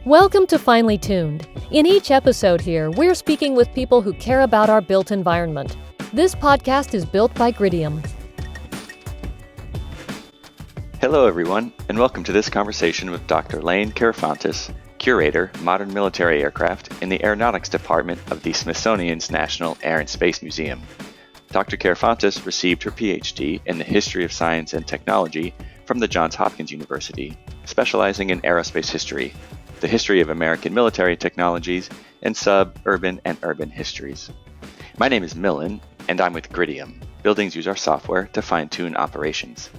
Welcome to Finely Tuned. In each episode here, we're speaking with people who care about our built environment. This podcast is built by Gridium. Hello everyone, and welcome to this conversation with Dr. Layne Karafantis, Curator, Modern Military Aircraft in the Aeronautics Department of the Smithsonian's National Air and Space Museum. Dr. Karafantis received her PhD in the History of Science and Technology from the Johns Hopkins University, specializing in aerospace history, the history of American military technologies, and suburban and urban histories. My name is Millen, and I'm with Gridium. Buildings use our software to fine-tune operations.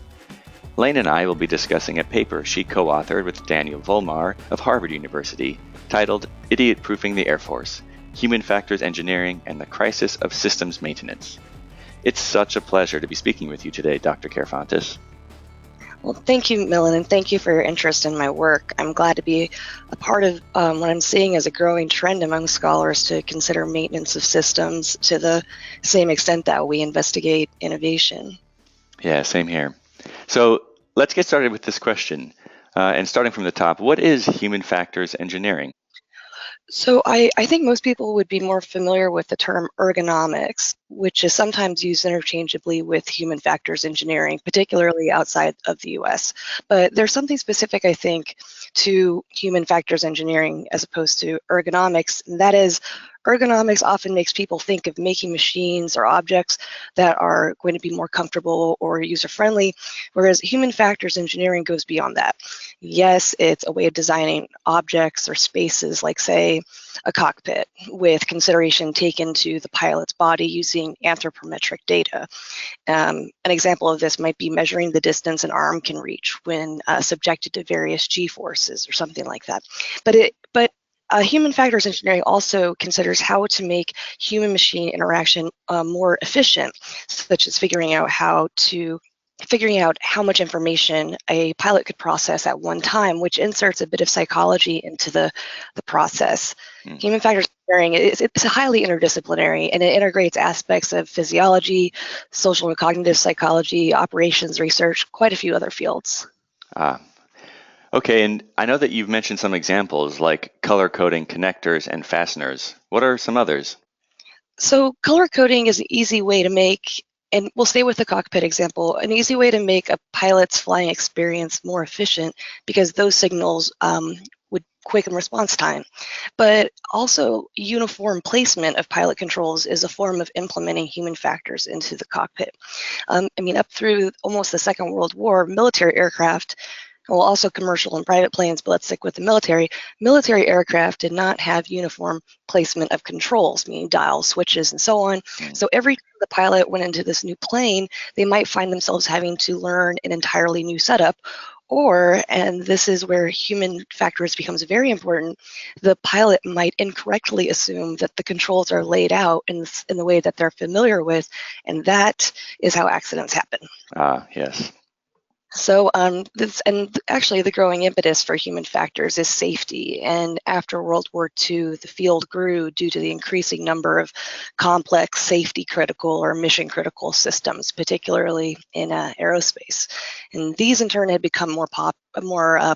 Layne and I will be discussing a paper she co-authored with Daniel Volmar of Harvard University, titled Idiot-Proofing the Air Force, Human Factors Engineering and the Crisis of Systems Maintenance. It's such a pleasure to be speaking with you today, Dr. Karafantis. Well, thank you, Millen, and thank you for your interest in my work. I'm glad to be a part of what I'm seeing as a growing trend among scholars to consider maintenance of systems to the same extent that we investigate innovation. Yeah, same here. So let's get started with this question. And starting from the top, what is human factors engineering? So I think most people would be more familiar with the term ergonomics, which is sometimes used interchangeably with human factors engineering, particularly outside of the US. But there's something specific, I think, to human factors engineering as opposed to ergonomics, and that is ergonomics often makes people think of making machines or objects that are going to be more comfortable or user-friendly, whereas human factors engineering goes beyond that. Yes, it's a way of designing objects or spaces, like, say, a cockpit, with consideration taken to the pilot's body using anthropometric data. An example of this might be measuring the distance an arm can reach when subjected to various G-forces or something like that. But human factors engineering also considers how to make human-machine interaction more efficient, such as figuring out how much information a pilot could process at one time, which inserts a bit of psychology into the process. Human factors engineering it's highly interdisciplinary, and it integrates aspects of physiology, social and cognitive psychology, operations research, quite a few other fields. Okay, and I know that you've mentioned some examples like color coding connectors and fasteners. What are some others? So color coding is an easy way to make, and we'll stay with the cockpit example, an easy way to make a pilot's flying experience more efficient because those signals would quicken response time. But also uniform placement of pilot controls is a form of implementing human factors into the cockpit. Up through almost the Second World War, military aircraft, well, also commercial and private planes, but let's stick with the military. Military aircraft did not have uniform placement of controls, meaning dials, switches, and so on. So every time the pilot went into this new plane, they might find themselves having to learn an entirely new setup. Or, and this is where human factors becomes very important, the pilot might incorrectly assume that the controls are laid out in the way that they're familiar with, and that is how accidents happen. Yes. So actually the growing impetus for human factors is safety. And after World War II, the field grew due to the increasing number of complex safety critical or mission critical systems, particularly in aerospace. And these in turn had become more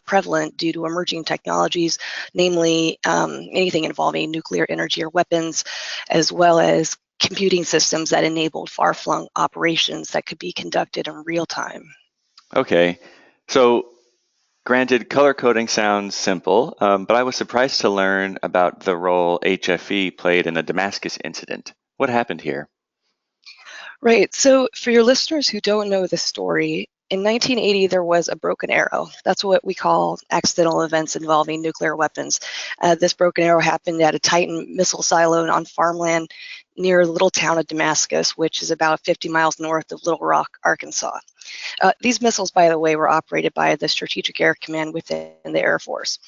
prevalent due to emerging technologies, namely anything involving nuclear energy or weapons, as well as computing systems that enabled far-flung operations that could be conducted in real time. Okay, so granted, color coding sounds simple, but I was surprised to learn about the role HFE played in the Damascus Incident. What happened here? Right, so for your listeners who don't know the story, in 1980 there was a broken arrow. That's what we call accidental events involving nuclear weapons. This broken arrow happened at a Titan missile silo on farmland near the little town of Damascus, which is about 50 miles north of Little Rock, Arkansas. These missiles, by the way, were operated by the Strategic Air Command within the Air Force.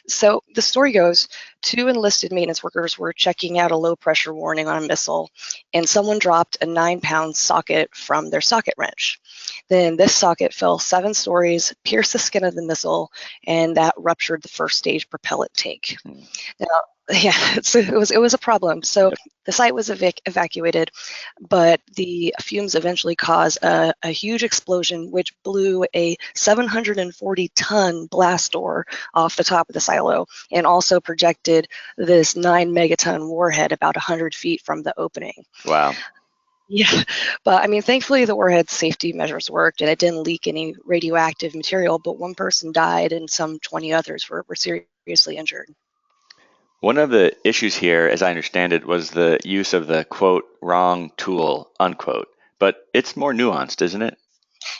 So the story goes, 2 enlisted maintenance workers were checking out a low pressure warning on a missile, and someone dropped a 9-pound socket from their socket wrench. Then this socket fell 7 stories, pierced the skin of the missile, and that ruptured the first stage propellant tank. Now, Yeah, it was a problem. So Yep. the site was evacuated, but the fumes eventually caused a huge explosion, which blew a 740-ton blast door off the top of the silo, and also projected this 9 megaton warhead about 100 feet from the opening. Wow. Yeah, but I mean, thankfully the warhead safety measures worked, and it didn't leak any radioactive material. But one person died, and some 20 others were seriously injured. One of the issues here, as I understand it, was the use of the quote, wrong tool, unquote. But it's more nuanced, isn't it?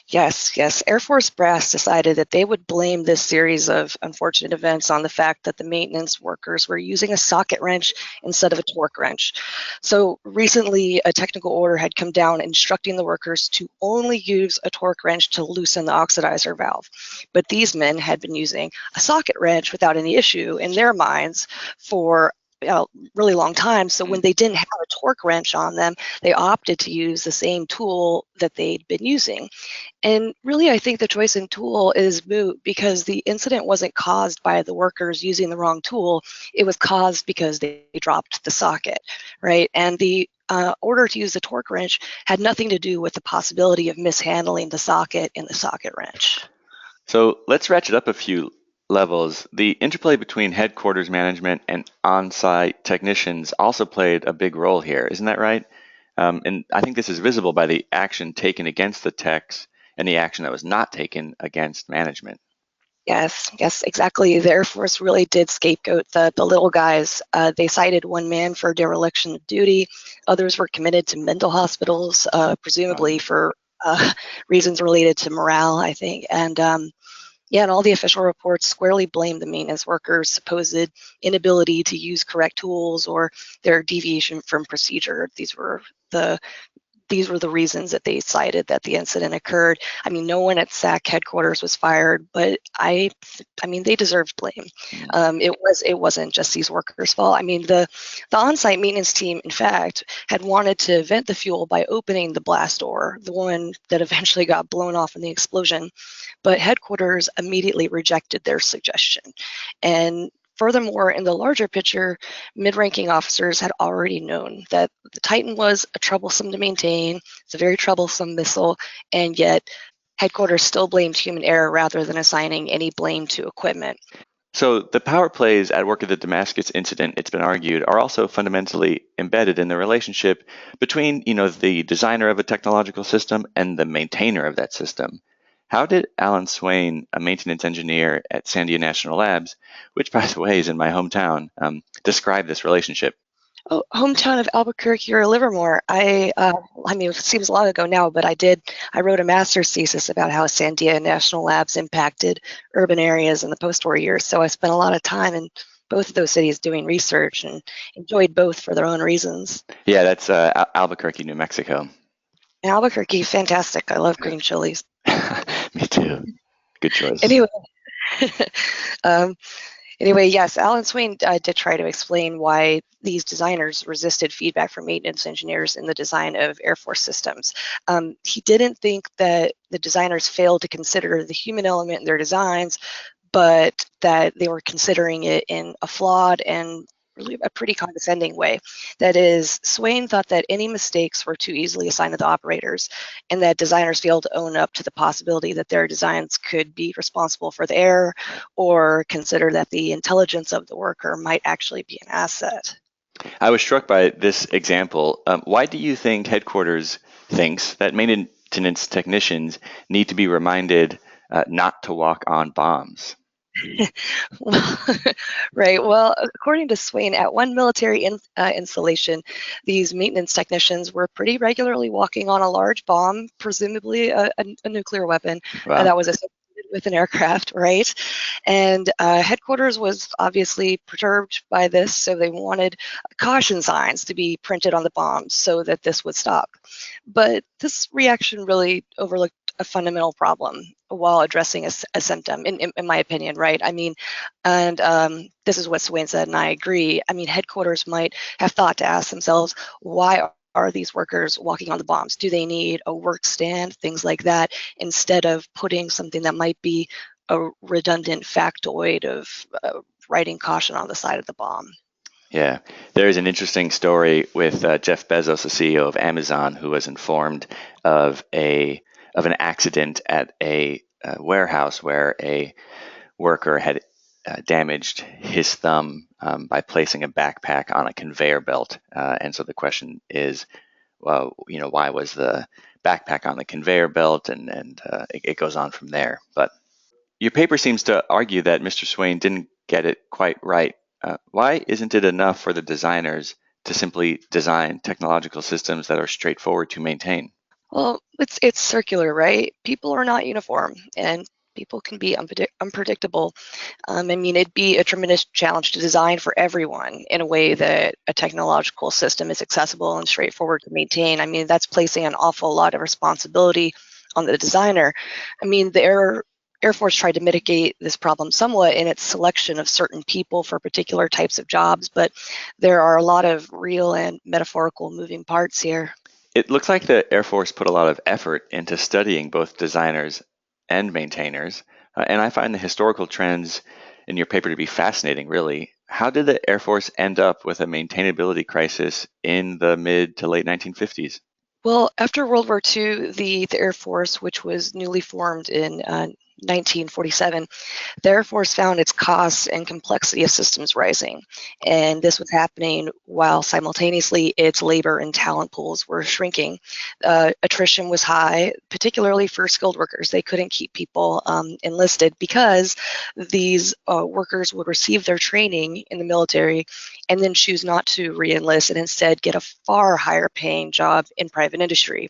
Yes. Air Force brass decided that they would blame this series of unfortunate events on the fact that the maintenance workers were using a socket wrench instead of a torque wrench. So recently, a technical order had come down instructing the workers to only use a torque wrench to loosen the oxidizer valve. But these men had been using a socket wrench without any issue in their minds for a really long time. So when they didn't have a torque wrench on them, they opted to use the same tool that they'd been using. And really, I think the choice in tool is moot because the incident wasn't caused by the workers using the wrong tool. It was caused because they dropped the socket, right? And the order to use the torque wrench had nothing to do with the possibility of mishandling the socket in the socket wrench. So let's ratchet up a few levels. The interplay between headquarters management and on-site technicians also played a big role here. Isn't that right? And I think this is visible by the action taken against the techs and the action that was not taken against management. Yes, exactly. The Air Force really did scapegoat the little guys. They cited one man for dereliction of duty. Others were committed to mental hospitals, presumably for reasons related to morale, I think. And all the official reports squarely blamed the maintenance workers' supposed inability to use correct tools or their deviation from procedure. These were the reasons that they cited that the incident occurred. I mean, no one at SAC headquarters was fired, but I mean, they deserved blame. It wasn't just these workers' fault. I mean, the on-site maintenance team, in fact, had wanted to vent the fuel by opening the blast door, the one that eventually got blown off in the explosion, but headquarters immediately rejected their suggestion. And furthermore, in the larger picture, mid-ranking officers had already known that the Titan was troublesome to maintain. It's a very troublesome missile, and yet headquarters still blamed human error rather than assigning any blame to equipment. So the power plays at work at the Damascus Incident, it's been argued, are also fundamentally embedded in the relationship between, the designer of a technological system and the maintainer of that system. How did Alan Swain, a maintenance engineer at Sandia National Labs, which by the way is in my hometown, describe this relationship? Oh, hometown of Albuquerque or Livermore. I mean, it seems a long ago now, but I wrote a master's thesis about how Sandia National Labs impacted urban areas in the post-war years. So I spent a lot of time in both of those cities doing research and enjoyed both for their own reasons. Yeah, that's Albuquerque, New Mexico. Albuquerque, fantastic. I love green chilies. Me too. Good choice. Anyway, um, yes, Alan Swain did try to explain why these designers resisted feedback from maintenance engineers in the design of Air Force systems. He didn't think that the designers failed to consider the human element in their designs, but that they were considering it in a flawed and really a pretty condescending way. That is, Swain thought that any mistakes were too easily assigned to the operators, and that designers failed to own up to the possibility that their designs could be responsible for the error, or consider that the intelligence of the worker might actually be an asset. I was struck by this example. Why do you think headquarters thinks that maintenance technicians need to be reminded not to walk on bombs? Well, right. Well, according to Swain, at one military installation, these maintenance technicians were pretty regularly walking on a large bomb, presumably a nuclear weapon, Wow. that was associated with an aircraft, right? And headquarters was obviously perturbed by this, so they wanted caution signs to be printed on the bombs so that this would stop. But this reaction really overlooked a fundamental problem while addressing a symptom, in my opinion, right? I mean, and this is what Swain said, and I agree. I mean, headquarters might have thought to ask themselves, why are these workers walking on the bombs? Do they need a work stand, things like that, instead of putting something that might be a redundant factoid of writing caution on the side of the bomb? Yeah, there's an interesting story with Jeff Bezos, the CEO of Amazon, who was informed of an accident at a warehouse where a worker had damaged his thumb by placing a backpack on a conveyor belt. And so the question is, well, why was the backpack on the conveyor belt? And it goes on from there. But your paper seems to argue that Mr. Swain didn't get it quite right. Why isn't it enough for the designers to simply design technological systems that are straightforward to maintain? Well, it's circular, right? People are not uniform, and people can be unpredictable. I mean, it'd be a tremendous challenge to design for everyone in a way that a technological system is accessible and straightforward to maintain. I mean, that's placing an awful lot of responsibility on the designer. I mean, the Air Force tried to mitigate this problem somewhat in its selection of certain people for particular types of jobs, but there are a lot of real and metaphorical moving parts here. It looks like the Air Force put a lot of effort into studying both designers and maintainers. And I find the historical trends in your paper to be fascinating, really. How did the Air Force end up with a maintainability crisis in the mid to late 1950s? Well, after World War II, the Air Force, which was newly formed in 1947, the Air Force found its costs and complexity of systems rising. And this was happening while simultaneously its labor and talent pools were shrinking. Attrition was high, particularly for skilled workers. They couldn't keep people enlisted because these workers would receive their training in the military and then choose not to re-enlist and instead get a far higher paying job in private industry.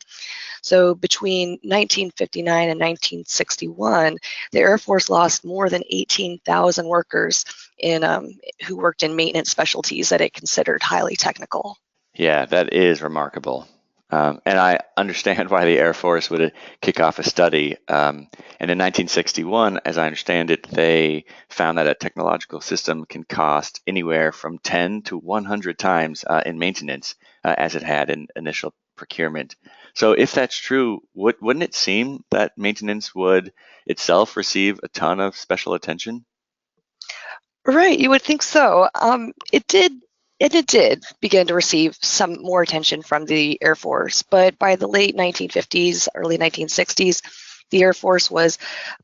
So between 1959 and 1961, the Air Force lost more than 18,000 workers who worked in maintenance specialties that it considered highly technical. Yeah, that is remarkable. And I understand why the Air Force would kick off a study. And in 1961, as I understand it, they found that a technological system can cost anywhere from 10 to 100 times in maintenance as it had in initial procurement. So if that's true, wouldn't it seem that maintenance would itself receive a ton of special attention? Right, you would think so. It did, and it did begin to receive some more attention from the Air Force, but by the late 1950s, early 1960s, the Air Force was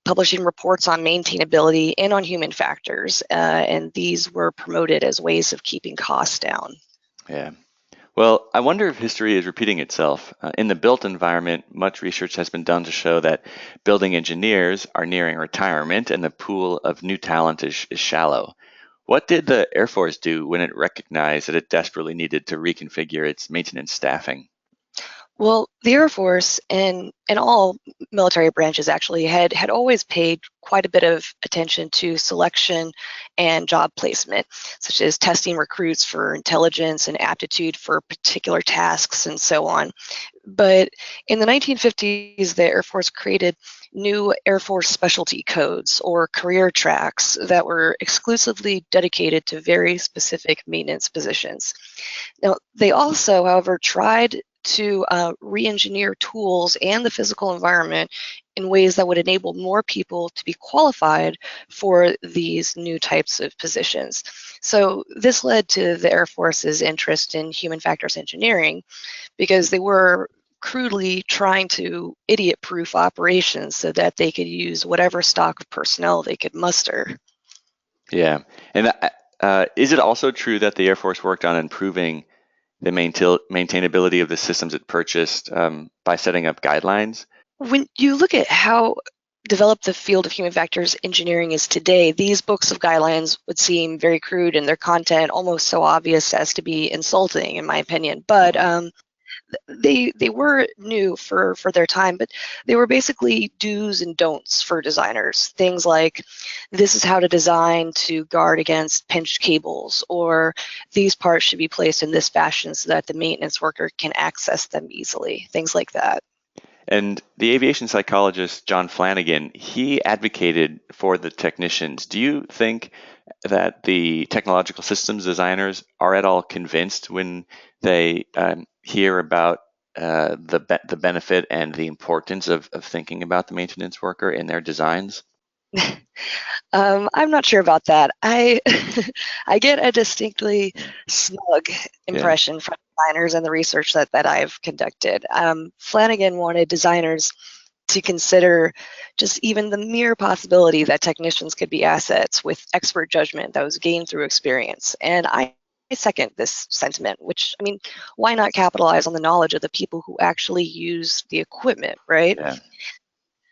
publishing reports on maintainability and on human factors, and these were promoted as ways of keeping costs down. Yeah. Well, I wonder if history is repeating itself. In the built environment, much research has been done to show that building engineers are nearing retirement and the pool of new talent is shallow. What did the Air Force do when it recognized that it desperately needed to reconfigure its maintenance staffing? Well, the Air Force and all military branches actually had always paid quite a bit of attention to selection and job placement, such as testing recruits for intelligence and aptitude for particular tasks and so on. But in the 1950s, the Air Force created new Air Force specialty codes or career tracks that were exclusively dedicated to very specific maintenance positions. Now, they also, however, tried to re-engineer tools and the physical environment in ways that would enable more people to be qualified for these new types of positions. So this led to the Air Force's interest in human factors engineering because they were crudely trying to idiot-proof operations so that they could use whatever stock of personnel they could muster. Yeah. And is it also true that the Air Force worked on improving the maintainability of the systems it purchased by setting up guidelines? When you look at how developed the field of human factors engineering is today, these books of guidelines would seem very crude and their content almost so obvious as to be insulting, in my opinion. But they were new for their time, but they were basically do's and don'ts for designers. Things like this is how to design to guard against pinched cables, or these parts should be placed in this fashion so that the maintenance worker can access them easily. Things like that. And the aviation psychologist John Flanagan, he advocated for the technicians. Do you think that the technological systems designers are at all convinced when they hear about the benefit and the importance of thinking about the maintenance worker in their designs? I'm not sure about that. I I get a distinctly Mm. smug Yeah. impression from designers and the research that I've conducted. Flanagan wanted designers to consider just even the mere possibility that technicians could be assets with expert judgment that was gained through experience. And I second this sentiment, which, I mean, why not capitalize on the knowledge of the people who actually use the equipment, right? Yeah.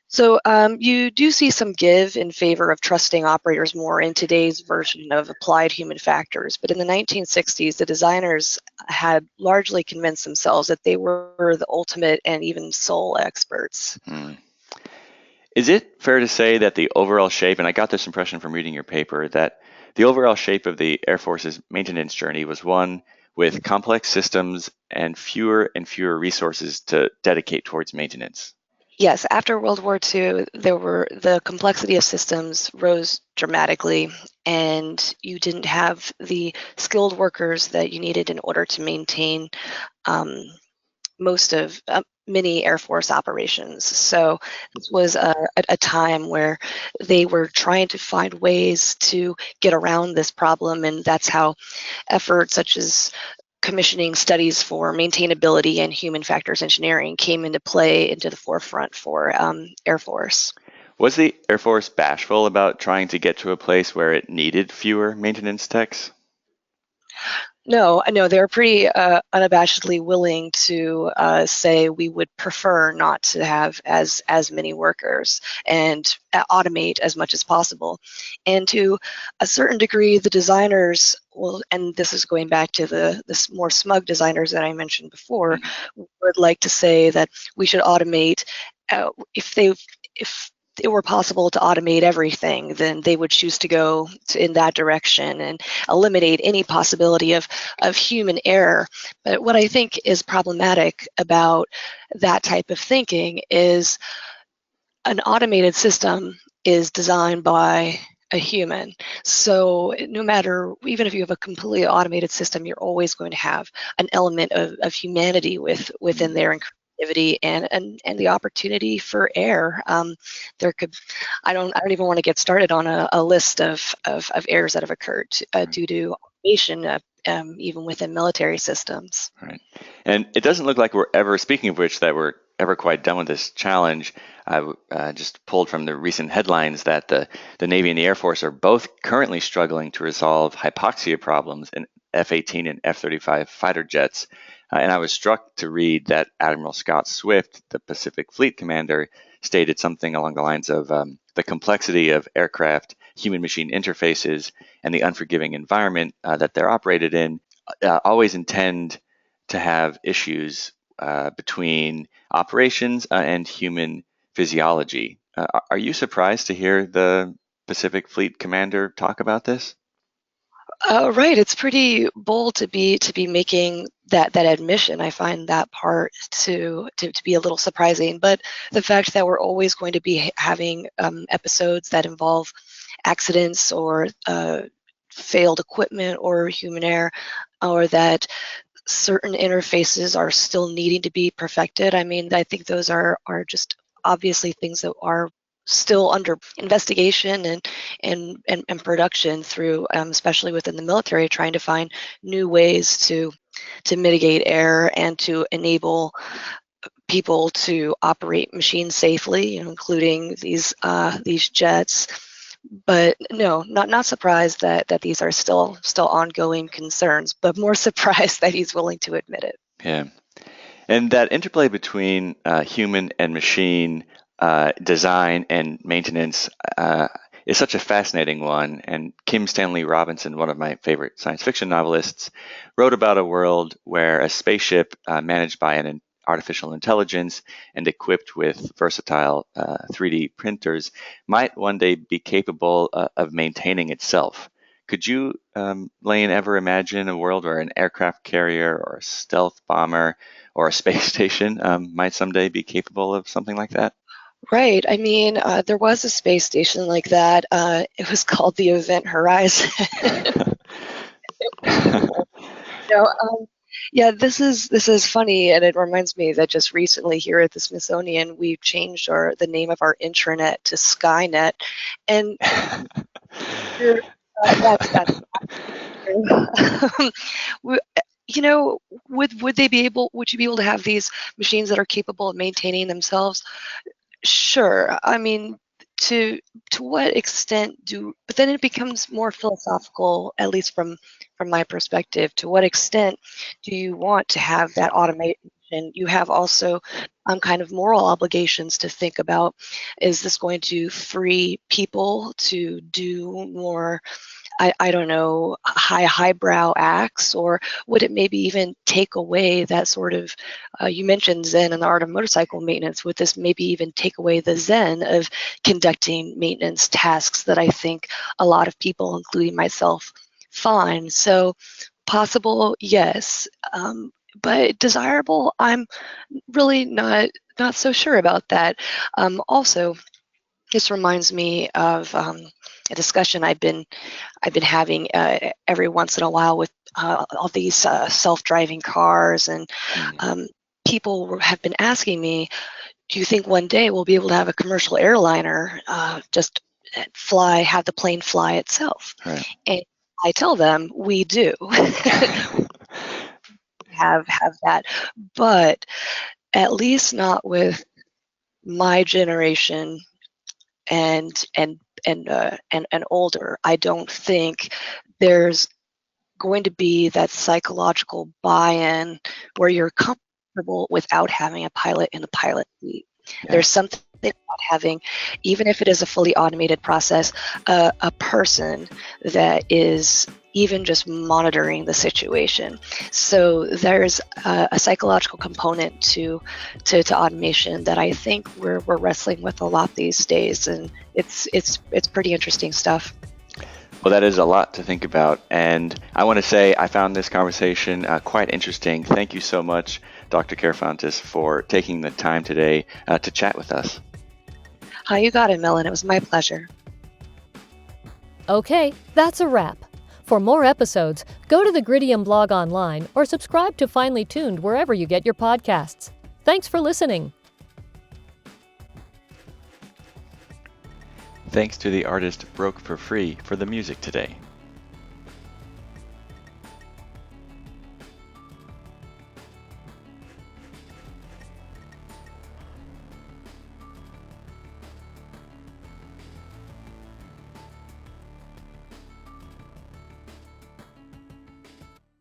So you do see some give in favor of trusting operators more in today's version of applied human factors. But in the 1960s, the designers had largely convinced themselves that they were the ultimate and even sole experts. Mm. Is it fair to say that the overall shape, and I got this impression from reading your paper, that the overall shape of the Air Force's maintenance journey was one with complex systems and fewer resources to dedicate towards maintenance? Yes, after World War II, the complexity of systems rose dramatically, and you didn't have the skilled workers that you needed in order to maintain um, most of many Air Force operations. So this was a time where they were trying to find ways to get around this problem, and that's how efforts such as commissioning studies for maintainability and human factors engineering came into play into the forefront for Air Force. Was the Air Force bashful about trying to get to a place where it needed fewer maintenance techs? No, they're pretty unabashedly willing to say we would prefer not to have as many workers and automate as much as possible. And to a certain degree, the designers will, and this is going back to the more smug designers that I mentioned before, Mhm. would like to say that we should automate if it were possible to automate everything, then they would choose to go in that direction and eliminate any possibility of human error. But what I think is problematic about that type of thinking is an automated system is designed by a human. So no matter, even if you have a completely automated system, you're always going to have an element of humanity within Mm. there and creativity and the opportunity for error. There could, I don't even want to get started on a list of errors that have occurred Right. due to automation, even within military systems. Right. And it doesn't look like we're ever, speaking of which, that we're ever quite done with this challenge. I just pulled from the recent headlines that the Navy and the Air Force are both currently struggling to resolve hypoxia problems in F-18 and F-35 fighter jets. And I was struck to read that Admiral Scott Swift, the Pacific Fleet commander, stated something along the lines of the complexity of aircraft human-machine interfaces and the unforgiving environment that they're operated in always intend to have issues between operations and human physiology. Are you surprised to hear the Pacific Fleet commander talk about this? Right, it's pretty bold to be making that admission. I find that part to be a little surprising, but the fact that we're always going to be having episodes that involve accidents or failed equipment or human error, or that certain interfaces are still needing to be perfected. I mean, I think those are just obviously things that are still under investigation and production through, especially within the military, trying to find new ways to mitigate error and to enable people to operate machines safely, including these jets. But no, not surprised that these are still ongoing concerns, but more surprised that he's willing to admit it. Yeah. And that interplay between human and machine design and maintenance is such a fascinating one. And Kim Stanley Robinson, one of my favorite science fiction novelists, wrote about a world where a spaceship managed by an artificial intelligence and equipped with versatile 3D printers might one day be capable of maintaining itself. Could you, Layne, ever imagine a world where an aircraft carrier or a stealth bomber or a space station might someday be capable of something like that? Right. I mean, there was a space station like that. It was called the Event Horizon. Yeah. No, Yeah, this is funny, and it reminds me that just recently here at the Smithsonian, we changed the name of our intranet to Skynet, and we're, that's true. We- you know, would they be able? Would you be able to have these machines that are capable of maintaining themselves? Sure. I mean, to to what extent do, but then it becomes more philosophical, at least from my perspective. To what extent do you want to have that automation? You have also kind of moral obligations to think about. Is this going to free people to do more, I don't know, highbrow acts, or would it maybe even take away that sort of, you mentioned Zen and the art of motorcycle maintenance, would this maybe even take away the Zen of conducting maintenance tasks that I think a lot of people, including myself, find? So possible, yes. But desirable, I'm really not so sure about that. Also, this reminds me of a discussion I've been having every once in a while with all these self-driving cars, and Mm. people have been asking me, "Do you think one day we'll be able to have a commercial airliner just have the plane fly itself?" Right. And I tell them, we do have that, but at least not with my generation and older. I don't think there's going to be that psychological buy-in where you're comfortable without having a pilot in the pilot seat. Yeah. There's something about having, even if it is a fully automated process, a person that is even just monitoring the situation. So there's a psychological component to automation that I think we're wrestling with a lot these days, and it's pretty interesting stuff. Well, that is a lot to think about. And I want to say I found this conversation quite interesting. Thank you so much, Dr. Karafantis, for taking the time today to chat with us. How you got it, Millen? It was my pleasure. Okay, that's a wrap. For more episodes, go to the Gridium blog online or subscribe to Finely Tuned wherever you get your podcasts. Thanks for listening. Thanks to the artist Broke for Free for the music today.